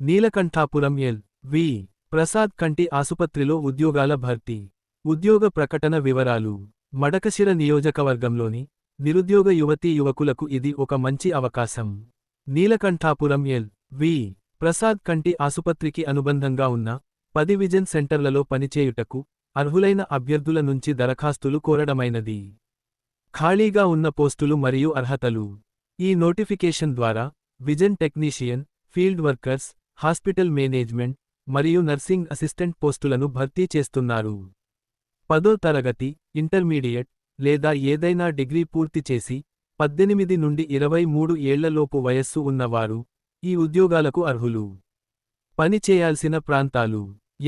నీలకంఠాపురం ఎల్.వి. ప్రసాద్ కంటి ఆసుపత్రిలో ఉద్యోగాల భర్తీ. ఉద్యోగ ప్రకటన వివరాలు. మడకశిర నియోజకవర్గంలోని నిరుద్యోగ యువతీ యువకులకు ఇది ఒక మంచి అవకాశం. నీలకంఠాపురం ఎల్.వి. ప్రసాద్ కంటి ఆసుపత్రికి అనుబంధంగా ఉన్న 10 విజన్ సెంటర్లలో పనిచేయుటకు అర్హులైన అభ్యర్థుల నుంచి దరఖాస్తులు కోరడమైనది. ఖాళీగా ఉన్న పోస్టులు మరియు అర్హతలు. ఈ నోటిఫికేషన్ ద్వారా vision technician, field workers, hospital management మరియు నర్సింగ్ అసిస్టెంట్ పోస్టులను భర్తీ చేస్తున్నారు. 10వ తరగతి, ఇంటర్మీడియట్ లేదా ఏదైనా డిగ్రీ పూర్తి చేసి 18 నుండి 23 ఏళ్లలోపు వయస్సు ఉన్నవారు ఈ ఉద్యోగాలకు అర్హులు. పని చేయాల్సిన ప్రాంతాలు.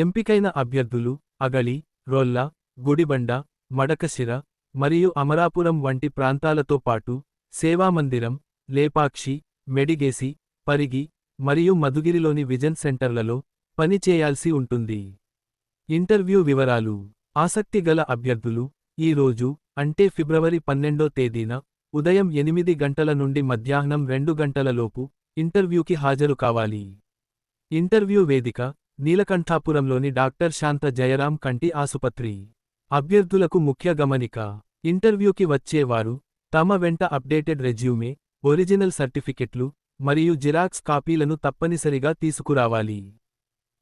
ఎంపికైన అభ్యర్థులు అగళి, రొల్ల, గుడిబండ, మడకశిర మరియు అమరాపురం వంటి ప్రాంతాలతో పాటు సేవామందిరం, లేపాక్షి, మెడిగేసి, పరిగి మరియు మధుగిరిలోని విజన్ సెంటర్లలో పని చేయాల్సి ఉంటుంది. ఇంటర్వ్యూ వివరాలు. ఆసక్తి గల అభ్యర్థులు ఈ రోజు అంటే ఫిబ్రవరి 12వ తేదీన ఉదయం 8 గంటల నుండి మధ్యాహ్నం 2 గంటలలోపు ఇంటర్వ్యూకి హాజరు కావాలి. ఇంటర్వ్యూ వేదిక నీలకంఠాపురంలోని డాక్టర్ శాంత జయరాం కంటి ఆసుపత్రి. అభ్యర్థులకు ముఖ్య గమనిక. ఇంటర్వ్యూకి వచ్చేవారు తమ వెంట అప్డేటెడ్ రెజ్యూమే, ఒరిజినల్ సర్టిఫికెట్లు మరియు జిరాక్స్ కాపీలను తప్పనిసరిగా తీసుకురావాలి.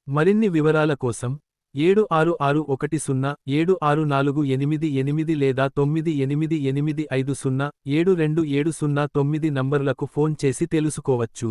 మరిన్ని వివరాల కోసం 7661076488 లేదా 9885072720 నంబర్లకు ఫోన్ చేసి తెలుసుకోవచ్చు.